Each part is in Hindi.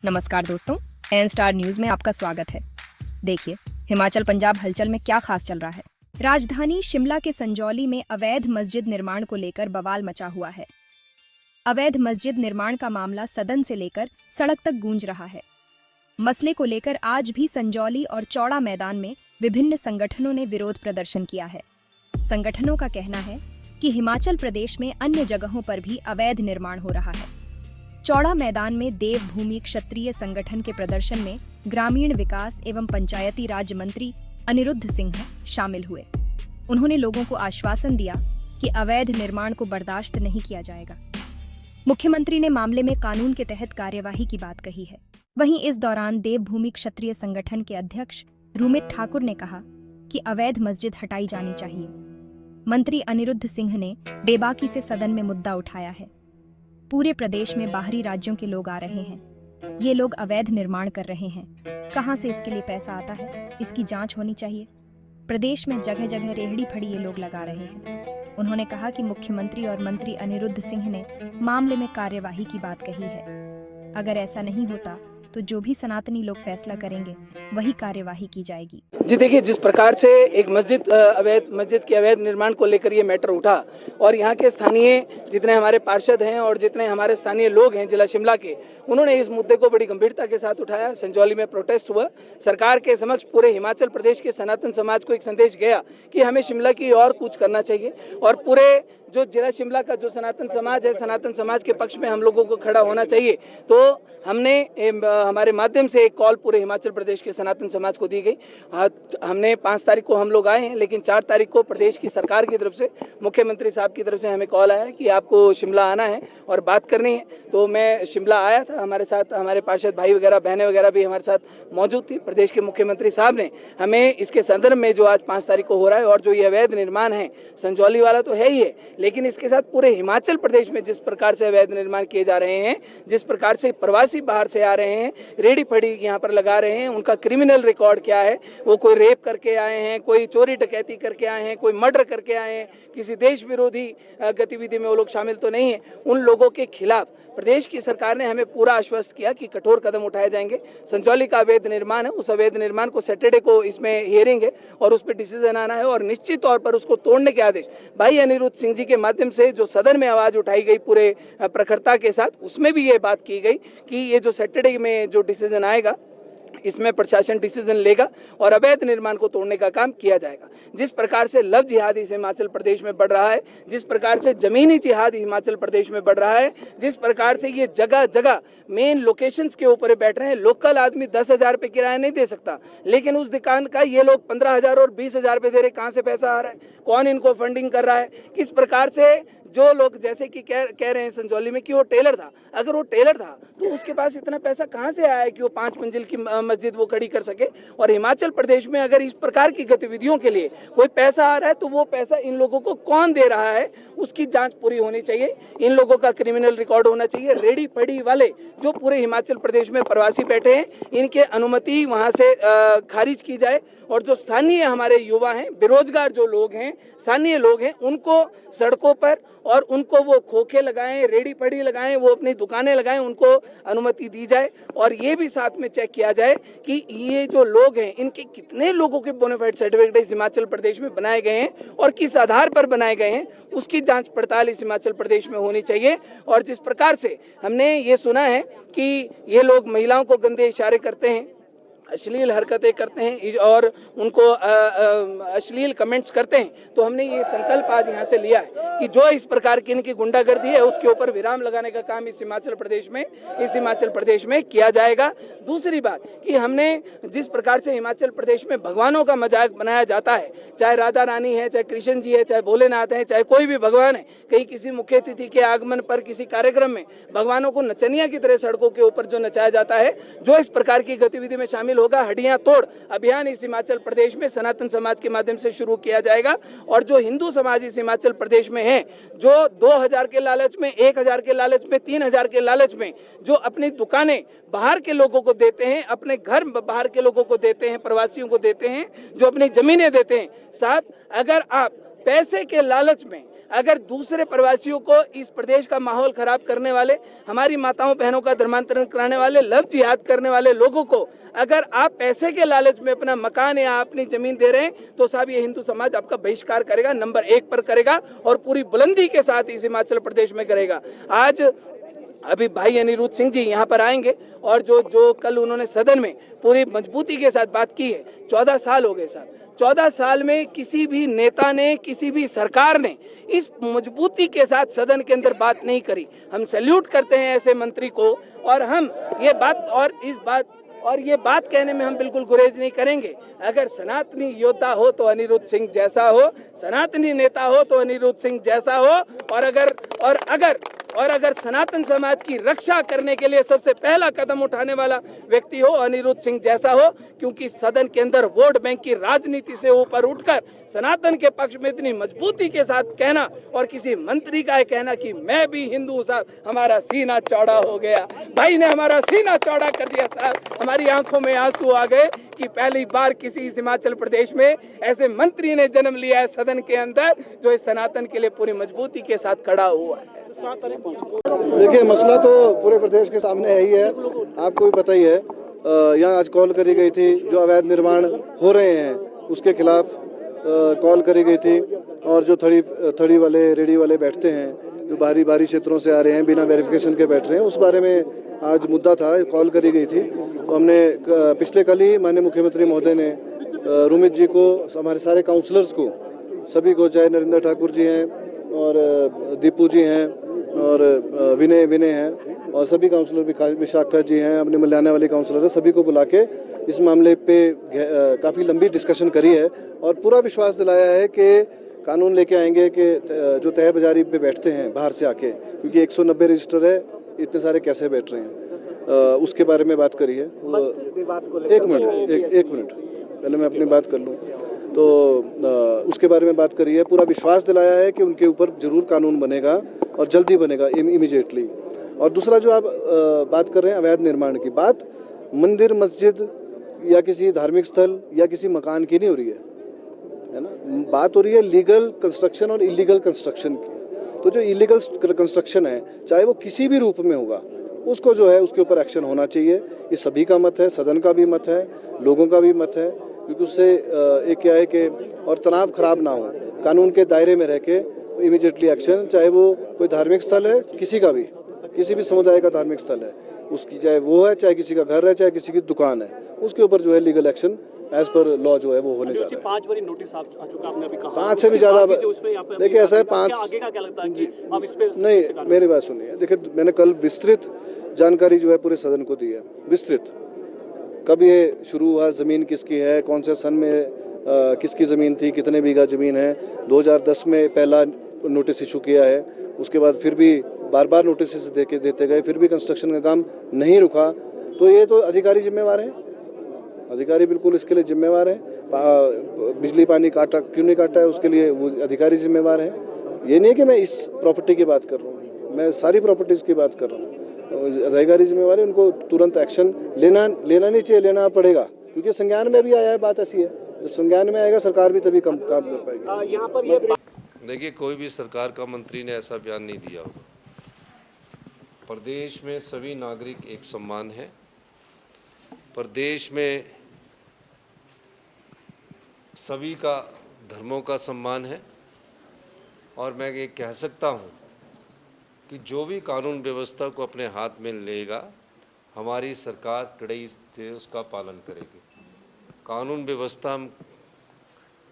नमस्कार दोस्तों, एन स्टार न्यूज में आपका स्वागत है। देखिए, हिमाचल पंजाब हलचल में क्या खास चल रहा है। राजधानी शिमला के संजौली में अवैध मस्जिद निर्माण को लेकर बवाल मचा हुआ है। अवैध मस्जिद निर्माण का मामला सदन से लेकर सड़क तक गूंज रहा है। मसले को लेकर आज भी संजौली और चौड़ा मैदान में विभिन्न संगठनों ने विरोध प्रदर्शन किया है। संगठनों का कहना है कि हिमाचल प्रदेश में अन्य जगहों पर भी अवैध निर्माण हो रहा है। चौड़ा मैदान में देवभूमि क्षत्रिय संगठन के प्रदर्शन में ग्रामीण विकास एवं पंचायती राज मंत्री अनिरुद्ध सिंह शामिल हुए। उन्होंने लोगों को आश्वासन दिया कि अवैध निर्माण को बर्दाश्त नहीं किया जाएगा। मुख्यमंत्री ने मामले में कानून के तहत कार्यवाही की बात कही है। वहीं इस दौरान देवभूमि क्षत्रिय संगठन के अध्यक्ष रूमित ठाकुर ने कहा कि अवैध मस्जिद हटाई जानी चाहिए। मंत्री अनिरुद्ध सिंह ने बेबाकी से सदन में मुद्दा उठाया है। पूरे प्रदेश में बाहरी राज्यों के लोग आ रहे हैं। ये लोग अवैध निर्माण कर रहे हैं। कहां से इसके लिए पैसा आता है, इसकी जांच होनी चाहिए। प्रदेश में जगह जगह रेहड़ी फड़ी ये लोग लगा रहे हैं। उन्होंने कहा कि मुख्यमंत्री और मंत्री अनिरुद्ध सिंह ने मामले में कार्यवाही की बात कही है। अगर ऐसा नहीं होता तो जो भी सनातनी लोग फैसला करेंगे वही कार्यवाही की जाएगी। जी देखिए, जिस प्रकार से एक मस्जिद के अवैध निर्माण को लेकर ये मैटर उठा और यहाँ के स्थानीय जितने हमारे पार्षद हैं और जितने हमारे स्थानीय लोग हैं जिला शिमला के, उन्होंने इस मुद्दे को बड़ी गंभीरता के साथ उठाया। संजौली में प्रोटेस्ट हुआ। सरकार के समक्ष पूरे हिमाचल प्रदेश के सनातन समाज को एक संदेश गया कि हमें शिमला की और कुछ करना चाहिए और पूरे जो जिला शिमला का जो सनातन समाज है, सनातन समाज के पक्ष में हम लोगों को खड़ा होना चाहिए। तो हमने हमारे माध्यम से एक कॉल पूरे हिमाचल प्रदेश के सनातन समाज को दी गई। हमने 5 तारीख को हम लोग आए हैं, लेकिन 4 तारीख को प्रदेश की सरकार की तरफ से, मुख्यमंत्री साहब की तरफ से हमें कॉल आया कि आपको शिमला आना है और बात करनी है। तो मैं शिमला आया था। हमारे साथ हमारे पार्षद भाई वगैरह, बहनें वगैरह भी हमारे साथ मौजूद थी। प्रदेश के मुख्यमंत्री साहब ने हमें इसके संदर्भ में जो आज 5 तारीख को हो रहा है और जो ये अवैध निर्माण है, संजौली वाला तो है ही है, लेकिन इसके साथ पूरे हिमाचल प्रदेश में जिस प्रकार से अवैध निर्माण किए जा रहे हैं, जिस प्रकार से प्रवासी बाहर से आ रहे हैं, रेडी फड़ी यहाँ पर लगा रहे हैं, उनका क्रिमिनल रिकॉर्ड क्या है, वो कोई रेप करके आए हैं, कोई चोरी डकैती करके आए हैं, कोई मर्डर करके आए हैं, किसी देश विरोधी गतिविधि में वो लोग शामिल तो नहीं है। उन लोगों के खिलाफ प्रदेश की सरकार ने हमें पूरा आश्वस्त किया कि कठोर कदम उठाए जाएंगे। संजौली का अवैध निर्माण है, उस अवैध निर्माण को सैटरडे को इसमें हियरिंग है और उस पर डिसीजन आना है और निश्चित तौर पर उसको तोड़ने के आदेश भाई अनिरुद्ध सिंह जी के माध्यम से जो सदन में आवाज उठाई गई पूरे प्रखरता के साथ, उसमें भी ये बात की गई कि ये जो सैटरडे में जो डिसीजन आएगा इसमें प्रशासन डिसीजन लेगा और अवैध निर्माण को तोड़ने का काम किया जाएगा। जिस प्रकार से लव जिहाद इस हिमाचल प्रदेश में बढ़ रहा है, जिस प्रकार से जमीनी जिहाद हिमाचल प्रदेश में बढ़ रहा है, जिस प्रकार से ये जगह जगह मेन लोकेशंस के ऊपर बैठ रहे हैं। लोकल आदमी 10,000 रुपये किराया नहीं दे सकता, लेकिन उस दुकान का ये लोग 15,000 और 20,000 रुपये दे रहे। कहाँ से पैसा आ रहा है, कौन इनको फंडिंग कर रहा है, किस प्रकार से जो लोग जैसे कि कह रहे हैं संजौली में कि वो टेलर था, अगर वो टेलर था तो उसके पास इतना पैसा कहाँ से आया है कि वो 5 मंजिल की मस्जिद वो खड़ी कर सके। और हिमाचल प्रदेश में अगर इस प्रकार की गतिविधियों के लिए कोई पैसा आ रहा है तो वो पैसा इन लोगों को कौन दे रहा है, उसकी जांच पूरी होनी चाहिए। इन लोगों का क्रिमिनल रिकॉर्ड होना चाहिए। रेडी फड़ी वाले जो पूरे हिमाचल प्रदेश में प्रवासी बैठे हैं, इनके अनुमति वहाँ से खारिज की जाए और जो स्थानीय हमारे युवा हैं, बेरोजगार जो लोग हैं, स्थानीय लोग हैं, उनको सड़कों पर और उनको वो खोखे लगाएं, रेडी फड़ी लगाएं, वो अपनी दुकानें लगाएं, उनको अनुमति दी जाए। और ये भी साथ में चेक किया जाए कि ये जो लोग हैं, इनके कितने लोगों के बोनाफाइड सर्टिफिकेट इस हिमाचल प्रदेश में बनाए गए हैं और किस आधार पर बनाए गए हैं, उसकी जांच पड़ताल इस हिमाचल प्रदेश में होनी चाहिए। और जिस प्रकार से हमने ये सुना है कि ये लोग महिलाओं को गंदे इशारे करते हैं, अश्लील हरकतें करते हैं और उनको अश्लील कमेंट्स करते हैं, तो हमने ये संकल्प आज यहाँ से लिया है कि जो इस प्रकार की इनकी गुंडागर्दी है उसके ऊपर विराम लगाने का काम इस हिमाचल प्रदेश में किया जाएगा। दूसरी बात कि हमने जिस प्रकार से हिमाचल प्रदेश में भगवानों का मजाक बनाया जाता है, चाहे राधा रानी है, चाहे कृष्ण जी है, चाहे भोलेनाथ है, चाहे कोई भी भगवान है, कहीं किसी मुख्य अतिथि के आगमन पर किसी कार्यक्रम में भगवानों को नचनिया की तरह सड़कों के ऊपर जो नचाया जाता है, जो इस प्रकार की गतिविधि में शामिल होगा, हड्डियां तोड़ अभियान इस हिमाचल प्रदेश में सनातन समाज के माध्यम से शुरू किया जाएगा। और जो हिंदू समाज इस हिमाचल प्रदेश में है, जो 2,000 के लालच में, 1,000 के लालच में, 3,000 के लालच में जो अपनी दुकानें बाहर के लोगों को देते हैं, अपने घर बाहर के लोगों को देते हैं, प्रवासियों को देते हैं, जो अपनी जमीनें देते हैं, साहब अगर आप पैसे के लालच में अगर दूसरे प्रवासियों को इस प्रदेश का माहौल खराब करने वाले, हमारी माताओं बहनों का धर्मांतरण कराने वाले, लव जिहाद करने वाले लोगों को अगर आप पैसे के लालच में अपना मकान या अपनी जमीन दे रहे हैं तो साहब ये हिंदू समाज आपका बहिष्कार करेगा, नंबर 1 पर करेगा और पूरी बुलंदी के साथ इस हिमाचल प्रदेश में करेगा। आज अभी भाई अनिरुद्ध सिंह जी यहाँ पर आएंगे और जो कल उन्होंने सदन में पूरी मजबूती के साथ बात की है। 14 साल हो गए साहब, 14 साल में किसी भी नेता ने, किसी भी सरकार ने इस मजबूती के साथ सदन के अंदर बात नहीं करी। हम सैल्यूट करते हैं ऐसे मंत्री को और हम ये बात कहने में हम बिल्कुल गुरेज नहीं करेंगे। अगर सनातनी योद्धा हो तो अनिरुद्ध सिंह जैसा हो, सनातनी नेता हो तो अनिरुद्ध सिंह जैसा हो, और अगर सनातन समाज की रक्षा करने के लिए सबसे पहला कदम उठाने वाला व्यक्ति हो अनिरुद्ध सिंह जैसा हो, क्योंकि सदन के अंदर वोट बैंक की राजनीति से ऊपर उठकर सनातन के पक्ष में इतनी मजबूती के साथ कहना और किसी मंत्री का कहना कि मैं भी हिंदू हूं साहब, हमारा सीना चौड़ा हो गया। भाई ने हमारा सीना चौड़ा कर दिया साहब, हमारी आंखों में आंसू आ गए कि पहली बार किसी हिमाचल प्रदेश में ऐसे मंत्री ने जन्म लिया है सदन के अंदर जो इस सनातन के लिए पूरी मजबूती के साथ खड़ा हुआ है। देखिए, मसला तो पूरे प्रदेश के सामने ही है, आपको भी पता ही है। यहाँ आज कॉल करी गई थी, जो अवैध निर्माण हो रहे हैं उसके खिलाफ कॉल करी गई थी, और जो थड़ी वाले, रेडी वाले बैठते हैं, जो बाहरी क्षेत्रों से आ रहे हैं, बिना वेरिफिकेशन के बैठ रहे हैं, उस बारे में आज मुद्दा था, कॉल करी गई थी। तो हमने पिछले कल ही माननीय मुख्यमंत्री महोदय ने रुमित जी को, हमारे सारे काउंसलर्स को, सभी को, चाहे नरेंद्र ठाकुर जी हैं और दीपू जी हैं और विनय हैं और सभी काउंसलर, विशाखा जी हैं, अपने मल्याना वाले काउंसलर है, सभी को बुला के इस मामले पे काफ़ी लंबी डिस्कशन करी है और पूरा विश्वास दिलाया है कि कानून लेके आएंगे कि जो तय बाजारी पे बैठते हैं बाहर से आके, क्योंकि 190 रजिस्टर है, इतने सारे कैसे बैठ रहे हैं, उसके बारे में बात करी है। एक मिनट पहले मैं अपनी बात कर लूँ। तो उसके बारे में बात करी है, पूरा विश्वास दिलाया है कि उनके ऊपर जरूर कानून बनेगा और जल्दी बनेगा, इमीडिएटली। और दूसरा जो आप बात कर रहे हैं अवैध निर्माण की बात, मंदिर, मस्जिद या किसी धार्मिक स्थल या किसी मकान की नहीं हो रही है ना, बात हो रही है लीगल कंस्ट्रक्शन और इलीगल कंस्ट्रक्शन की। तो जो इलीगल कंस्ट्रक्शन है, चाहे वो किसी भी रूप में होगा, उसको जो है उसके ऊपर एक्शन होना चाहिए। ये सभी का मत है, सदन का भी मत है, लोगों का भी मत है, क्योंकि उससे एक क्या है कि और तनाव खराब ना हो, कानून के दायरे में रह के इमीडिएटली एक्शन, चाहे वो कोई धार्मिक स्थल है, किसी भी समुदाय का धार्मिक स्थल है, उसकी चाहे वो है, चाहे किसी का घर है, चाहे किसी की दुकान है, उसके ऊपर जो है legal action as per law जो है वो होने जा रहा है। 5 बारी नोटिस आ चुका, आपने अभी कहा 5 से भी ज्यादा। देखिए ऐसा है, 5 आगे का क्या लगता है कि अब इस पे नहीं, मेरी बात सुनिए। देखिए, मैंने कल विस्तृत जानकारी जो है पूरे सदन को दी है, विस्तृत। कब ये शुरू हुआ, ज़मीन किसकी है, कौन से सन में किसकी ज़मीन थी, कितने बीघा ज़मीन है, 2010 में पहला नोटिस इशू किया है, उसके बाद फिर भी बार नोटिस देते गए, फिर भी कंस्ट्रक्शन का काम नहीं रुका। तो ये तो अधिकारी जिम्मेवार हैं, अधिकारी बिल्कुल इसके लिए जिम्मेवार हैं। बिजली पानी काटा क्यों नहीं काटा है, उसके लिए वो अधिकारी जिम्मेवार हैं। ये नहीं कि मैं इस प्रॉपर्टी की बात कर रहा हूँ, मैं सारी प्रॉपर्टीज़ की बात कर रहा हूँ। अधिकारी जिम्मेवार है, उनको तुरंत एक्शन लेना नहीं चाहिए, लेना पड़ेगा, क्योंकि संज्ञान में भी आया है। बात ऐसी है, जब संज्ञान में आएगा सरकार भी तभी काम कर पाएगी। यहाँ पर ये देखिए, कोई भी सरकार का मंत्री ने ऐसा बयान नहीं दिया होगा। प्रदेश में सभी नागरिक एक समान है, प्रदेश में सभी का धर्मों का सम्मान है, और मैं ये कह सकता हूँ कि जो भी कानून व्यवस्था को अपने हाथ में लेगा, हमारी सरकार कड़ाई से उसका पालन करेगी। कानून व्यवस्था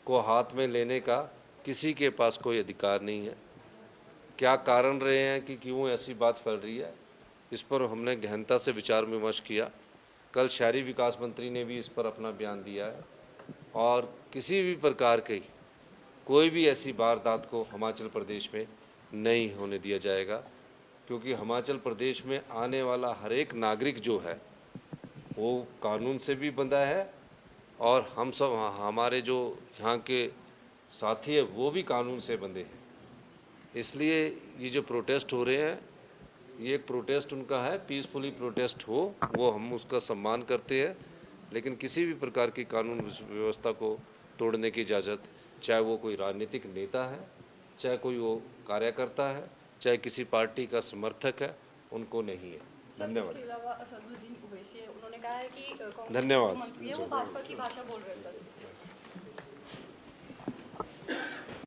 को हाथ में लेने का किसी के पास कोई अधिकार नहीं है। क्या कारण रहे हैं कि क्यों ऐसी बात फैल रही है, इस पर हमने गहनता से विचार विमर्श किया। कल शहरी विकास मंत्री ने भी इस पर अपना बयान दिया है, और किसी भी प्रकार की कोई भी ऐसी वारदात को हिमाचल प्रदेश में नहीं होने दिया जाएगा, क्योंकि हिमाचल प्रदेश में आने वाला हर एक नागरिक जो है वो कानून से भी बंधा है, और हम सब, हमारे जो यहाँ के साथी है वो भी कानून से बंधे हैं। इसलिए ये जो प्रोटेस्ट हो रहे हैं, ये एक प्रोटेस्ट उनका है, पीसफुली प्रोटेस्ट हो, वो हम उसका सम्मान करते हैं, लेकिन किसी भी प्रकार की कानून व्यवस्था को तोड़ने की इजाज़त, चाहे वो कोई राजनीतिक नेता है चाहे कोई वो कार्यकर्ता है, चाहे किसी पार्टी का समर्थक है, उनको नहीं है। धन्यवाद। इसके अलावा असदुद्दीन ओवैसी है, उन्होंने कहा है कि कांग्रेस धन्यवाद। के मंत्री है वो भाजपा की भाषा बोल रहे हैं सर।